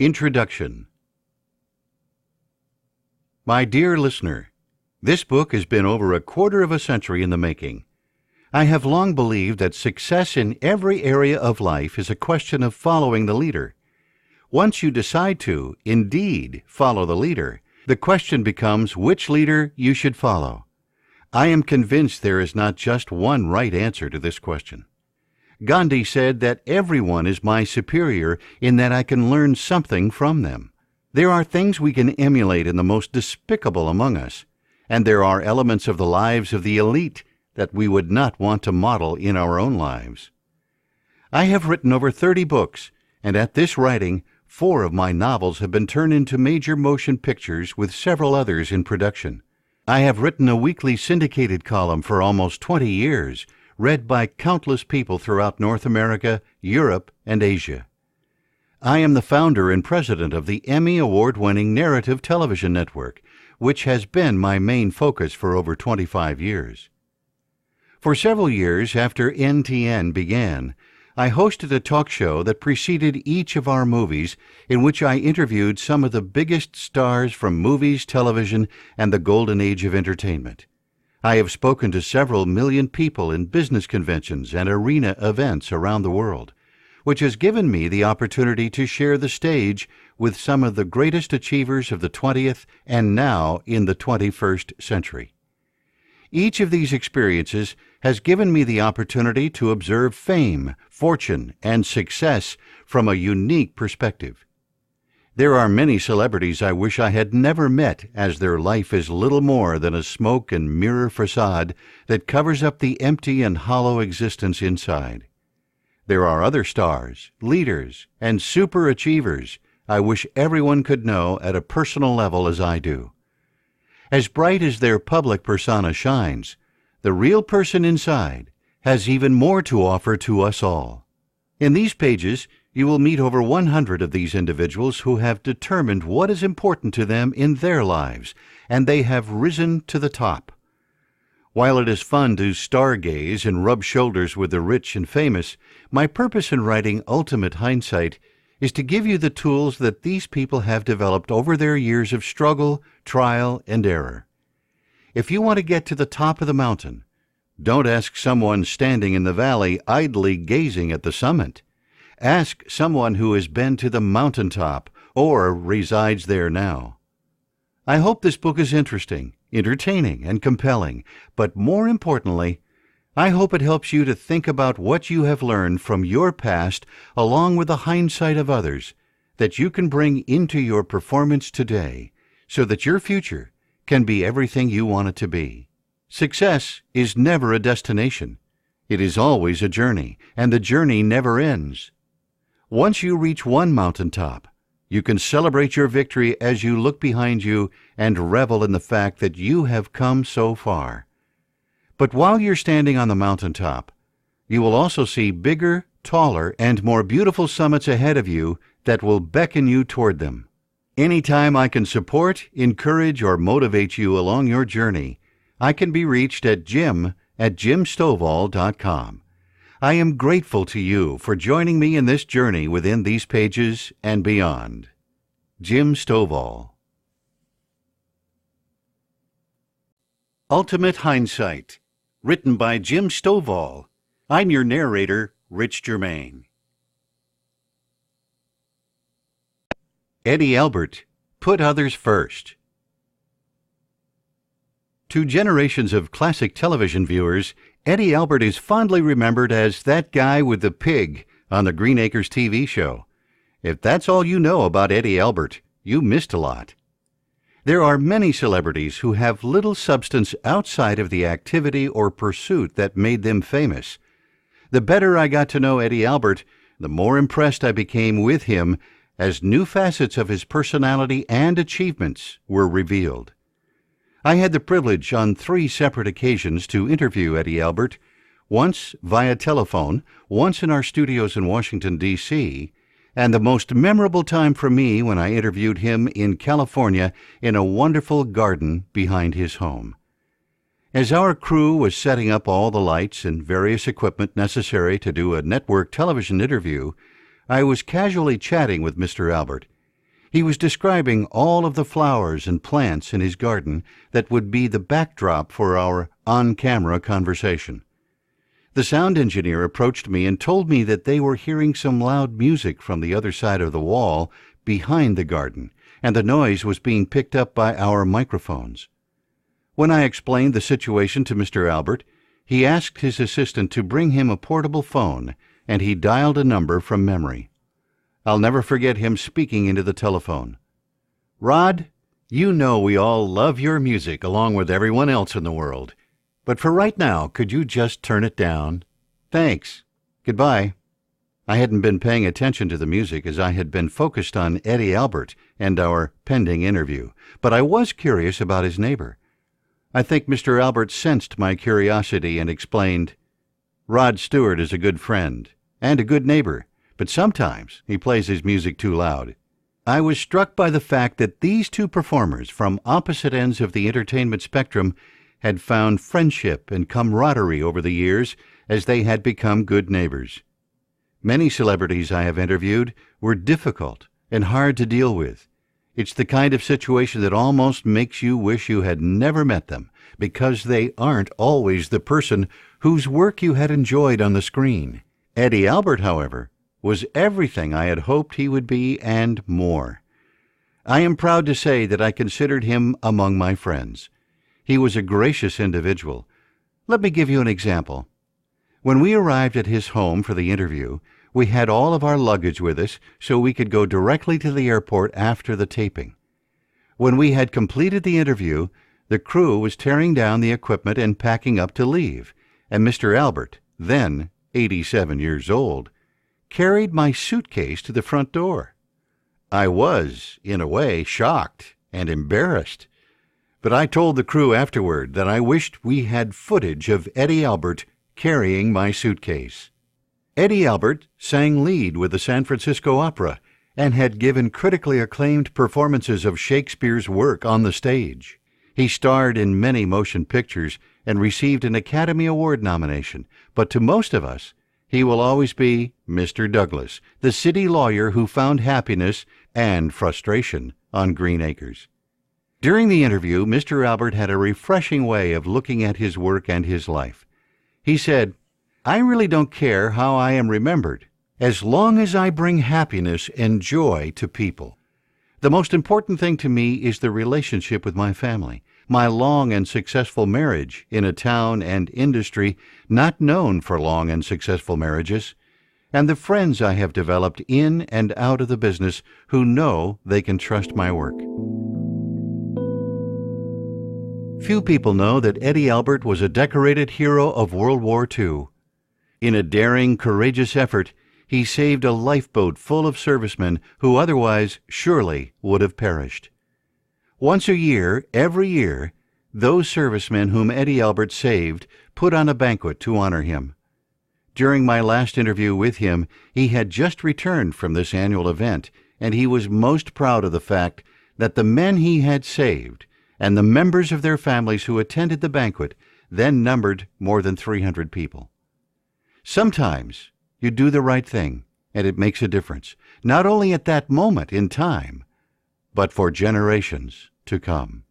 Introduction. My dear listener, this book has been over a quarter of a century in the making. I have long believed that success in every area of life is a question of following the leader. Once you decide to, indeed, follow the leader, the question becomes which leader you should follow. I am convinced there is not just one right answer to this question. Gandhi said that everyone is my superior in that I can learn something from them. There are things we can emulate in the most despicable among us, and there are elements of the lives of the elite that we would not want to model in our own lives. I have written over 30 books, and at this writing, 4 of my novels have been turned into major motion pictures with several others in production. I have written a weekly syndicated column for almost 20 years, read by countless people throughout North America, Europe, and Asia. I am the founder and president of the Emmy Award-winning Narrative Television Network, which has been my main focus for over 25 years. For several years after NTN began, I hosted a talk show that preceded each of our movies, in which I interviewed some of the biggest stars from movies, television, and the golden age of entertainment. I have spoken to several million people in business conventions and arena events around the world, which has given me the opportunity to share the stage with some of the greatest achievers of the 20th and now in the 21st century. Each of these experiences has given me the opportunity to observe fame, fortune, and success from a unique perspective. There are many celebrities I wish I had never met, as their life is little more than a smoke and mirror facade that covers up the empty and hollow existence inside. There are other stars, leaders, and super achievers I wish everyone could know at a personal level as I do. As bright as their public persona shines, the real person inside has even more to offer to us all. In these pages, you will meet over 100 of these individuals who have determined what is important to them in their lives, and they have risen to the top. While it is fun to stargaze and rub shoulders with the rich and famous, my purpose in writing Ultimate Hindsight is to give you the tools that these people have developed over their years of struggle, trial, and error. If you want to get to the top of the mountain, don't ask someone standing in the valley idly gazing at the summit. Ask someone who has been to the mountaintop or resides there now. I hope this book is interesting, entertaining, and compelling, but more importantly, I hope it helps you to think about what you have learned from your past along with the hindsight of others that you can bring into your performance today so that your future can be everything you want it to be. Success is never a destination. It is always a journey, and the journey never ends. Once you reach one mountaintop, you can celebrate your victory as you look behind you and revel in the fact that you have come so far. But while you're standing on the mountaintop, you will also see bigger, taller, and more beautiful summits ahead of you that will beckon you toward them. Anytime I can support, encourage, or motivate you along your journey, I can be reached at jim@jimstovall.com. I am grateful to you for joining me in this journey within these pages and beyond. Jim Stovall. Ultimate Hindsight, written by Jim Stovall. I'm your narrator, Rich Germain. Eddie Albert, put others first. To generations of classic television viewers, Eddie Albert is fondly remembered as that guy with the pig on the Green Acres TV show. If that's all you know about Eddie Albert, you missed a lot. There are many celebrities who have little substance outside of the activity or pursuit that made them famous. The better I got to know Eddie Albert, the more impressed I became with him as new facets of his personality and achievements were revealed. I had the privilege on 3 separate occasions to interview Eddie Albert, once via telephone, once in our studios in Washington, D.C., and the most memorable time for me when I interviewed him in California in a wonderful garden behind his home. As our crew was setting up all the lights and various equipment necessary to do a network television interview, I was casually chatting with Mr. Albert, He was describing all of the flowers and plants in his garden that would be the backdrop for our on-camera conversation. The sound engineer approached me and told me that they were hearing some loud music from the other side of the wall behind the garden, and the noise was being picked up by our microphones. When I explained the situation to Mr. Albert, he asked his assistant to bring him a portable phone, and he dialed a number from memory. I'll never forget him speaking into the telephone. "Rod, you know we all love your music along with everyone else in the world. But for right now, could you just turn it down? Thanks. Goodbye." I hadn't been paying attention to the music as I had been focused on Eddie Albert and our pending interview, but I was curious about his neighbor. I think Mr. Albert sensed my curiosity and explained, "Rod Stewart is a good friend and a good neighbor, but sometimes he plays his music too loud." I was struck by the fact that these two performers from opposite ends of the entertainment spectrum had found friendship and camaraderie over the years as they had become good neighbors. Many celebrities I have interviewed were difficult and hard to deal with. It's the kind of situation that almost makes you wish you had never met them, because they aren't always the person whose work you had enjoyed on the screen. Eddie Albert, however, was everything I had hoped he would be and more. I am proud to say that I considered him among my friends. He was a gracious individual. Let me give you an example. When we arrived at his home for the interview, we had all of our luggage with us so we could go directly to the airport after the taping. When we had completed the interview, the crew was tearing down the equipment and packing up to leave, and Mr. Albert, then 87 years old, carried my suitcase to the front door. I was, in a way, shocked and embarrassed. But I told the crew afterward that I wished we had footage of Eddie Albert carrying my suitcase. Eddie Albert sang lead with the San Francisco Opera and had given critically acclaimed performances of Shakespeare's work on the stage. He starred in many motion pictures and received an Academy Award nomination, but to most of us, he will always be Mr. Douglas, the city lawyer who found happiness and frustration on Green Acres. During the interview, Mr. Albert had a refreshing way of looking at his work and his life. He said, "I really don't care how I am remembered, as long as I bring happiness and joy to people. The most important thing to me is the relationship with my family, my long and successful marriage in a town and industry not known for long and successful marriages, and the friends I have developed in and out of the business who know they can trust my work." Few people know that Eddie Albert was a decorated hero of World War II. In a daring, courageous effort, he saved a lifeboat full of servicemen who otherwise surely would have perished. Once a year, every year, those servicemen whom Eddie Albert saved put on a banquet to honor him. During my last interview with him, he had just returned from this annual event, and he was most proud of the fact that the men he had saved and the members of their families who attended the banquet then numbered more than 300 people. Sometimes you do the right thing, and it makes a difference, not only at that moment in time, but for generations to come.